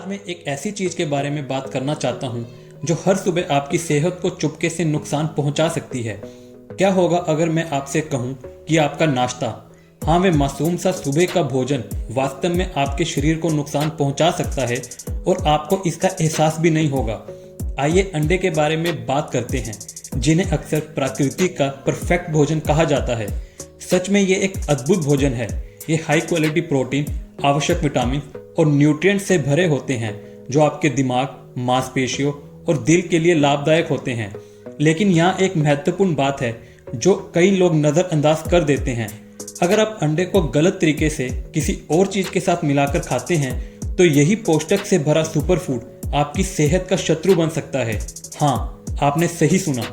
आज मैं एक ऐसी चीज़ के बारे में बात करना चाहता हूँ जो हर सुबह आपकी सेहत को चुपके से नुकसान पहुँचा सकती है। क्या होगा अगर मैं आपसे कहूँ कि आपका नाश्ता, हाँ वे मासूम सा सुबह का भोजन वास्तव में आपके शरीर को नुकसान पहुँचा सकता है और आपको इसका एहसास भी नहीं होगा। आइए अंडे के बारे में बात करते हैं, जिन्हें अक्सर प्रकृति का परफेक्ट भोजन कहा जाता है। सच में ये एक अद्भुत भोजन है। ये हाई क्वालिटी प्रोटीन, आवश्यक विटामिन और न्यूट्रिएंट से भरे होते हैं जो आपके दिमाग, मांसपेशियों और दिल के लिए लाभदायक होते हैं। लेकिन यहाँ एक महत्वपूर्ण बात है जो कई लोग नज़रअंदाज कर देते हैं। अगर आप अंडे को गलत तरीके से किसी और चीज़ के साथ मिलाकर खाते हैं तो यही पौष्टिक से भरा सुपर फूड आपकी सेहत का शत्रु बन सकता है। हाँ, आपने सही सुना।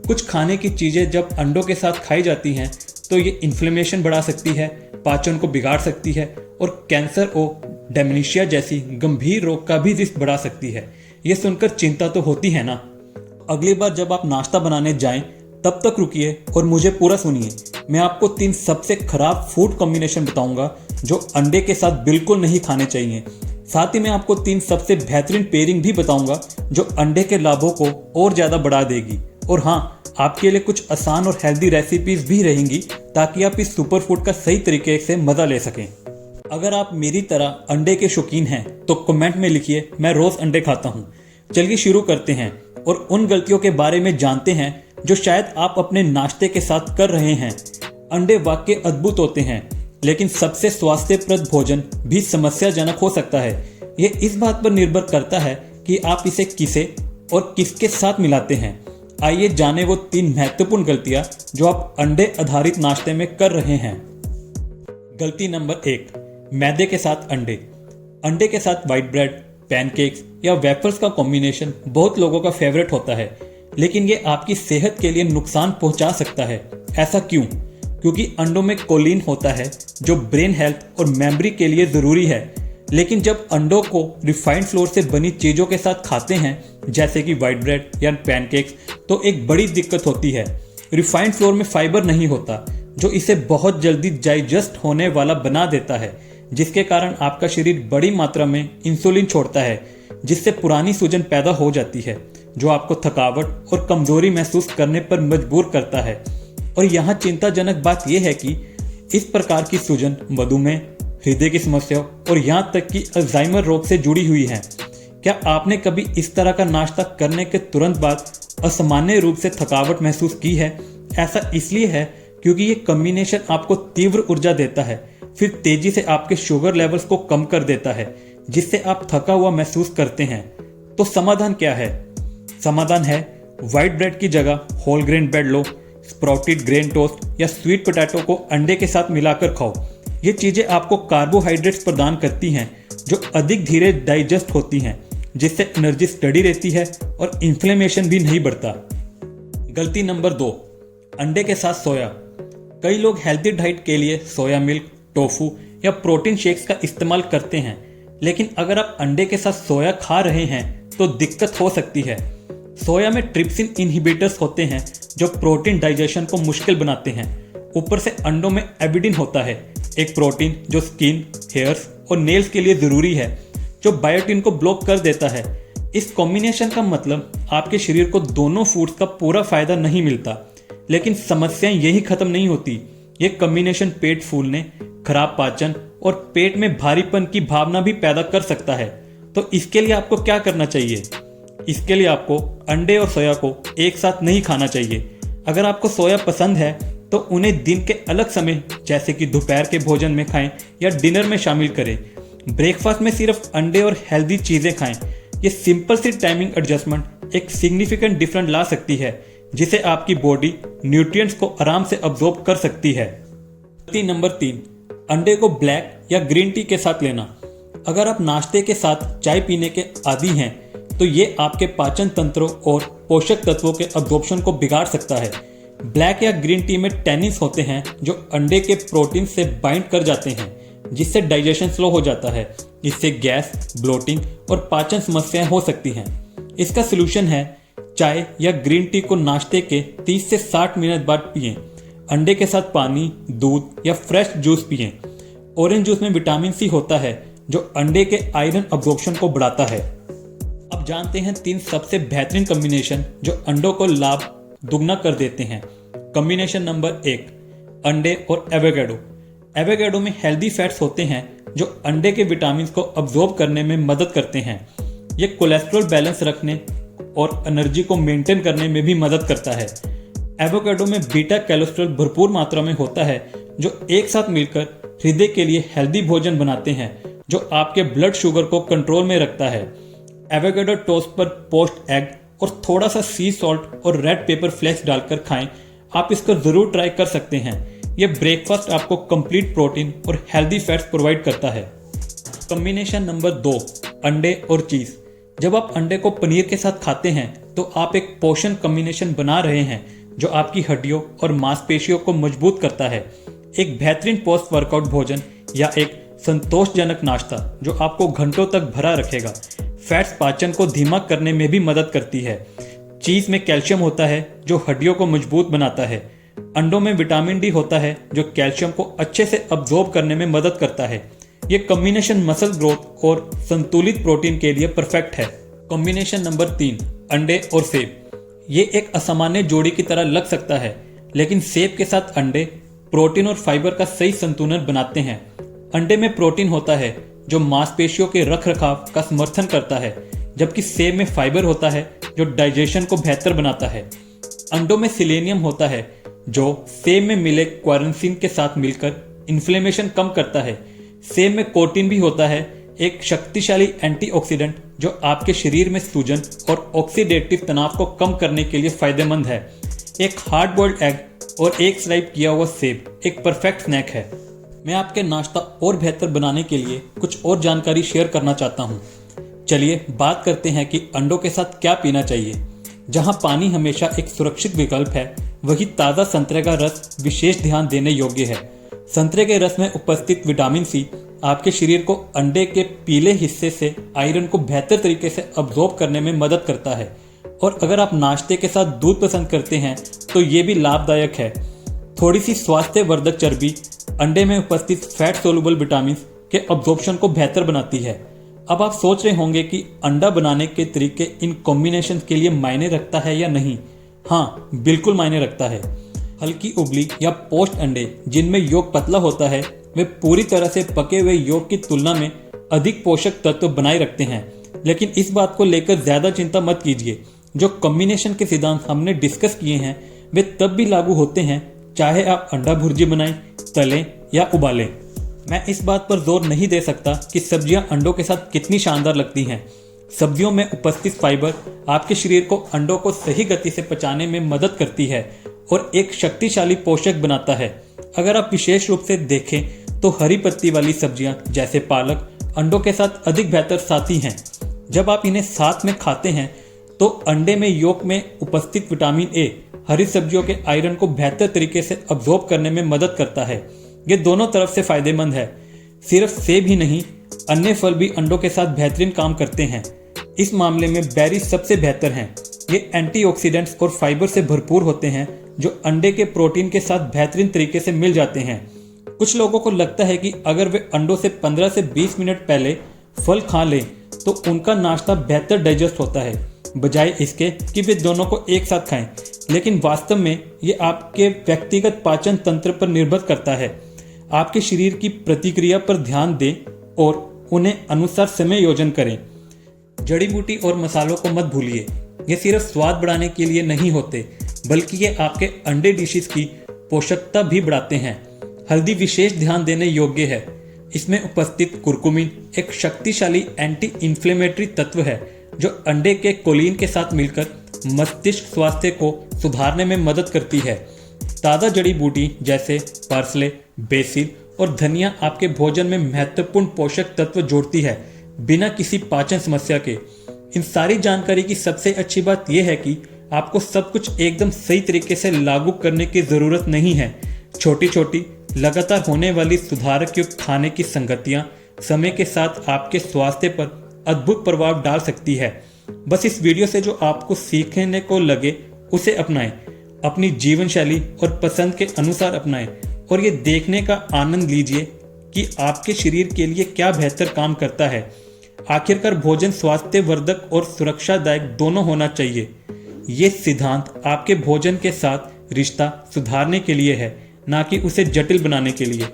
कुछ खाने की चीज़ें जब अंडों के साथ खाई जाती हैं तो ये इन्फ्लेमेशन बढ़ा सकती है, पाचन को बिगाड़ सकती है और कैंसर और डेमेंशिया जैसी गंभीर रोग का भी रिस्क बढ़ा सकती है। ये सुनकर चिंता तो होती है ना। अगली बार जब आप नाश्ता बनाने जाएं तब तक रुकिए और मुझे पूरा सुनिए। मैं आपको 3 सबसे खराब फूड कॉम्बिनेशन बताऊंगा जो अंडे के साथ बिल्कुल नहीं खाने चाहिए। साथ ही मैं आपको 3 सबसे बेहतरीन पेयरिंग भी बताऊंगा जो अंडे के लाभों को और ज़्यादा बढ़ा देगी। और हाँ, आपके लिए कुछ आसान और हेल्दी रेसिपीज भी रहेंगी ताकि आप इस सुपर फूड का सही तरीके से मज़ा ले सकें। अगर आप मेरी तरह अंडे के शौकीन हैं तो कमेंट में लिखिए, मैं रोज़ अंडे खाता हूँ। चलिए शुरू करते हैं और उन गलतियों के बारे में जानते हैं जो शायद आप अपने नाश्ते के साथ कर रहे हैं। अंडे वाकई अद्भुत होते हैं, लेकिन सबसे स्वास्थ्यप्रद भोजन भी समस्याजनक हो सकता है। ये इस बात पर निर्भर करता है कि आप इसे किसे और किसके साथ मिलाते हैं। आइए जाने वो 3 महत्वपूर्ण गलतियां जो आप अंडे आधारित नाश्ते में कर रहे हैं। गलती नंबर 1, मैदे के साथ अंडे। अंडे के साथ व्हाइट ब्रेड, पैनकेक्स या वेफर्स का कॉम्बिनेशन बहुत लोगों का फेवरेट होता है, लेकिन ये आपकी सेहत के लिए नुकसान पहुंचा सकता है। ऐसा क्यों? क्योंकि अंडों में कोलिन होता है जो ब्रेन हेल्थ और मेमोरी के लिए ज़रूरी है। लेकिन जब अंडों को रिफाइंड फ्लोर से बनी चीज़ों के साथ खाते हैं जैसे कि व्हाइट ब्रेड या पैनकेक्स, तो एक बड़ी दिक्कत होती है। रिफाइंड फ्लोर में फाइबर नहीं होता जो इसे बहुत जल्दी डाइजेस्ट होने वाला बना देता है, जिसके कारण आपका शरीर बड़ी मात्रा में इंसुलिन छोड़ता है, जिससे पुरानी सूजन पैदा हो जाती है जो आपको थकावट और कमजोरी महसूस करने पर मजबूर करता है। और यहाँ चिंताजनक बात यह है कि इस प्रकार की सूजन मधुमेह, हृदय की समस्या और यहाँ तक कि अल्जाइमर रोग से जुड़ी हुई है। क्या आपने कभी इस तरह का नाश्ता करने के तुरंत बाद असामान्य रूप से थकावट महसूस की है? ऐसा इसलिए है क्योंकि ये कॉम्बिनेशन आपको तीव्र ऊर्जा देता है, फिर तेजी से आपके शुगर लेवल्स को कम कर देता है, जिससे आप थका हुआ महसूस करते हैं। तो समाधान क्या है? समाधान है व्हाइट ब्रेड की जगह होल ग्रेन ब्रेड लो, स्प्राउटेड ग्रेन टोस्ट या स्वीट पोटैटो को अंडे के साथ मिलाकर खाओ। ये चीज़ें आपको कार्बोहाइड्रेट्स प्रदान करती हैं जो अधिक धीरे डाइजेस्ट होती हैं, जिससे एनर्जी स्टडी रहती है और इन्फ्लेमेशन भी नहीं बढ़ता। गलती नंबर 2, अंडे के साथ सोया। कई लोग हेल्थी डाइट के लिए सोया मिल्क, टोफू या प्रोटीन शेक्स का इस्तेमाल करते हैं, लेकिन अगर आप अंडे के साथ सोया खा रहे हैं तो दिक्कत हो सकती है। सोया में ट्रिप्सिन इनहिबिटर्स होते हैं जो प्रोटीन डाइजेशन को मुश्किल बनाते हैं। ऊपर से अंडों में एबिडिन होता है, एक प्रोटीन जो स्किन, हेयर्स और नेल्स के लिए ज़रूरी है, जो बायोटिन को ब्लॉक कर देता है। इस कॉम्बिनेशन का मतलब आपके शरीर को दोनों फूड्स का पूरा फायदा नहीं मिलता। लेकिन समस्याएं यही खत्म नहीं होती। ये कॉम्बिनेशन पेट फूलने, खराब पाचन और पेट में भारीपन की भावना भी पैदा कर सकता है। तो इसके लिए आपको क्या करना चाहिए? इसके लिए आपको अंडे और सोया को एक साथ नहीं खाना चाहिए। अगर आपको सोया पसंद है तो उन्हें दिन के अलग समय जैसे कि दोपहर के भोजन में खाएं या डिनर में शामिल करें। ब्रेकफास्ट में सिर्फ अंडे और हेल्दी चीज़ें खाएं। ये सिंपल सी टाइमिंग एडजस्टमेंट एक सिग्निफिकेंट डिफरेंस ला सकती है, जिसे आपकी बॉडी न्यूट्रिएंट्स को आराम से अब्जॉर्ब कर सकती है। गलती नंबर 3, अंडे को ब्लैक या ग्रीन टी के साथ लेना। अगर आप नाश्ते के साथ चाय पीने के आदी हैं तो ये आपके पाचन तंत्रों और पोषक तत्वों के अब्जॉर्प्शन को बिगाड़ सकता है। ब्लैक या ग्रीन टी में टैनिन्स होते हैं जो अंडे के प्रोटीन से बाइंड कर जाते हैं, जिससे डाइजेशन स्लो हो जाता है। इससे गैस, ब्लोटिंग और पाचन समस्याएं हो सकती हैं। इसका सलूशन है चाय या ग्रीन टी को नाश्ते के 30 से 60 मिनट बाद पिएं। अंडे के साथ पानी, दूध या फ्रेश जूस पिएं। ऑरेंज जूस में विटामिन सी होता है जो अंडे के आयरन अब्जॉर्प्शन को बढ़ाता है। अब जानते हैं 3 सबसे बेहतरीन कॉम्बिनेशन जो अंडों को लाभ दुगना कर देते हैं। कॉम्बिनेशन नंबर 1, अंडे और एवोकाडो। एवोकाडो में हेल्दी फैट्स होते हैं जो अंडे के विटामिन को अब्जॉर्ब करने में मदद करते हैं। ये कोलेस्ट्रॉल बैलेंस रखने और एनर्जी को मेंटेन करने में भी मदद करता है। एवोकाडो में बीटा कोलेस्ट्रॉल भरपूर मात्रा में होता है जो एक साथ मिलकर हृदय के लिए हेल्दी भोजन बनाते हैं जो आपके ब्लड शुगर को कंट्रोल में रखता है। एवोकाडो टोस्ट पर पोस्ट एग और थोड़ा सा सी सॉल्ट और रेड पेपर फ्लेक्स डालकर खाएं। आप इसको जरूर ट्राई कर सकते हैं। यह ब्रेकफास्ट आपको कंप्लीट प्रोटीन और हेल्दी फैट्स प्रोवाइड करता है। कॉम्बिनेशन नंबर 2, अंडे और चीज। जब आप अंडे को पनीर के साथ खाते हैं तो आप एक पोषण कॉम्बिनेशन बना रहे हैं जो आपकी हड्डियों और मांसपेशियों को मजबूत करता है। एक बेहतरीन पोस्ट वर्कआउट भोजन या एक संतोषजनक नाश्ता जो आपको घंटों तक भरा रखेगा। फैट्स पाचन को धीमा करने में भी मदद करती है। चीज में कैल्शियम होता है जो हड्डियों को मजबूत बनाता है। अंडों में विटामिन डी होता है जो कैल्शियम को अच्छे से अब्जॉर्ब करने में मदद करता है। यह कॉम्बिनेशन मसल ग्रोथ और संतुलित प्रोटीन के लिए परफेक्ट है। कॉम्बिनेशन नंबर 3, अंडे और सेब। ये एक असामान्य जोड़ी की तरह लग सकता है, लेकिन सेब के साथ अंडे प्रोटीन और फाइबर का सही संतुलन बनाते हैं। अंडे में प्रोटीन होता है जो मांसपेशियों के रखरखाव का समर्थन करता है, जबकि सेब में फाइबर होता है जो डाइजेशन को बेहतर बनाता है। अंडों में सेलेनियम होता है जो सेब में मिले क्वारंसिन के साथ मिलकर इन्फ्लेमेशन कम करता है। सेब में कोटिन भी होता है, एक शक्तिशाली एंटीऑक्सीडेंट जो आपके शरीर में सूजन और ऑक्सीडेटिव तनाव को कम करने के लिए फायदेमंद है। एक हार्ड बॉइल्ड एग और एक स्लाइस किया हुआ सेब एक परफेक्ट स्नैक है। मैं आपके नाश्ता और बेहतर बनाने के लिए कुछ और जानकारी शेयर करना चाहता हूँ। चलिए बात करते हैं कि अंडों के साथ क्या पीना चाहिए। जहां पानी हमेशा एक सुरक्षित विकल्प है, वहीं ताज़ा संतरे का रस विशेष ध्यान देने योग्य है। संतरे के रस में उपस्थित विटामिन सी आपके शरीर को अंडे के पीले हिस्से से आयरन को बेहतर तरीके से अब्जॉर्ब करने में मदद करता है। और अगर आप नाश्ते के साथ दूध पसंद करते हैं तो ये भी लाभदायक है। थोड़ी सी स्वास्थ्यवर्धक चर्बी अंडे में उपस्थित फैट सोलुबल विटामिन के अब्जॉर्प्शन को बेहतर बनाती है। अब आप सोच रहे होंगे कि अंडा बनाने के तरीके इन कॉम्बिनेशन के लिए मायने रखता है या नहीं। हाँ, बिल्कुल मायने रखता है। हल्की उबली या पोस्ट अंडे जिनमें योक पतला होता है वे पूरी तरह से पके हुए योक की तुलना में अधिक पोषक तत्व बनाए रखते हैं। लेकिन इस बात को लेकर ज्यादा चिंता मत कीजिए। जो कॉम्बिनेशन के सिद्धांत हमने डिस्कस किए हैं वे तब भी लागू होते हैं चाहे आप अंडा भुर्जी बनाएं, तलें या उबालें। मैं इस बात पर जोर नहीं दे सकता कि सब्जियां अंडों के साथ कितनी शानदार लगती हैं। सब्जियों में उपस्थित फाइबर आपके शरीर को अंडों को सही गति से पचाने में मदद करती है और एक शक्तिशाली पोषक बनाता है। अगर आप विशेष रूप से देखें तो हरी पत्ती वाली सब्जियां जैसे पालक अंडों के साथ अधिक बेहतर साथी हैं। जब आप इन्हें साथ में खाते हैं तो अंडे में योक में उपस्थित विटामिन ए हरी सब्जियों के आयरन को बेहतर तरीके से अब्जॉर्ब करने में मदद करता है। ये दोनों तरफ से फायदेमंद है। सिर्फ सेब ही नहीं, अन्य फल भी अंडों के साथ बेहतरीन काम करते हैं। इस मामले में बेरी सबसे बेहतर हैं। ये एंटीऑक्सीडेंट्स और फाइबर से भरपूर होते हैं जो अंडे के प्रोटीन के साथ बेहतरीन तरीके से मिल जाते हैं। कुछ लोगों को लगता है कि अगर वे अंडों से 15 से 20 मिनट पहले फल खा लें तो उनका नाश्ता बेहतर डाइजेस्ट होता है, बजाय इसके कि वे दोनों को एक साथ खाएं। लेकिन वास्तव में ये आपके व्यक्तिगत पाचन तंत्र पर निर्भर करता है। आपके शरीर की प्रतिक्रिया पर ध्यान दें और उन्हें अनुसार समय योजन करें। जड़ी बूटी और मसालों को मत भूलिए। ये सिर्फ स्वाद बढ़ाने के लिए नहीं होते, बल्कि ये आपके अंडे डिशेस की पोषकता भी बढ़ाते हैं। हल्दी विशेष ध्यान देने योग्य है। इसमें उपस्थित कुरकुमिन एक शक्तिशाली एंटी इन्फ्लेमेटरी तत्व है जो अंडे के कोलिन के साथ मिलकर मस्तिष्क स्वास्थ्य को सुधारने में मदद करती है। ताज़ा जड़ी बूटी जैसे पार्सले, बेसिल और धनिया आपके भोजन में महत्वपूर्ण पोषक तत्व जोड़ती है बिना किसी पाचन समस्या के। इन सारी जानकारी की सबसे अच्छी बात यह है कि आपको सब कुछ एकदम सही तरीके से लागू करने की जरूरत नहीं है। छोटी छोटी लगातार होने वाली सुधारक युक्त खाने की संगतियां समय के साथ आपके स्वास्थ्य पर अद्भुत प्रभाव डाल सकती है। बस इस वीडियो से जो आपको सीखने को लगे उसे अपनाएं, अपनी जीवन शैली और पसंद के अनुसार अपनाएं और ये देखने का आनंद लीजिए कि आपके शरीर के लिए क्या बेहतर काम करता है। आखिरकार भोजन स्वास्थ्यवर्धक और सुरक्षादायक दोनों होना चाहिए। ये सिद्धांत आपके भोजन के साथ रिश्ता सुधारने के लिए है, ना कि उसे जटिल बनाने के लिए।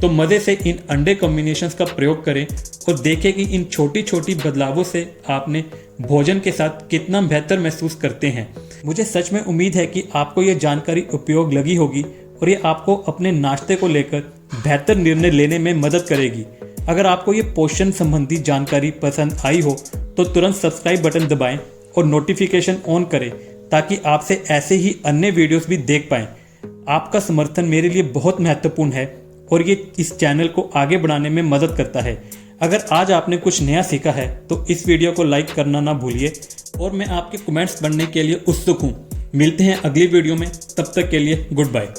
तो मज़े से इन अंडे कॉम्बिनेशंस का प्रयोग करें और देखें कि इन छोटी छोटी बदलावों से आपने भोजन के साथ कितना बेहतर महसूस करते हैं। मुझे सच में उम्मीद है कि आपको ये जानकारी उपयोग लगी होगी और ये आपको अपने नाश्ते को लेकर बेहतर निर्णय लेने में मदद करेगी। अगर आपको ये पोषण संबंधी जानकारी पसंद आई हो तो तुरंत सब्सक्राइब बटन दबाएं और नोटिफिकेशन ऑन करें, ताकि आपसे ऐसे ही अन्य वीडियोस भी देख पाएं। आपका समर्थन मेरे लिए बहुत महत्वपूर्ण है और ये इस चैनल को आगे बढ़ाने में मदद करता है। अगर आज आपने कुछ नया सीखा है तो इस वीडियो को लाइक करना ना भूलिए और मैं आपके कमेंट्स पढ़ने के लिए उत्सुक हूँ। मिलते हैं अगली वीडियो में, तब तक के लिए गुड बाय।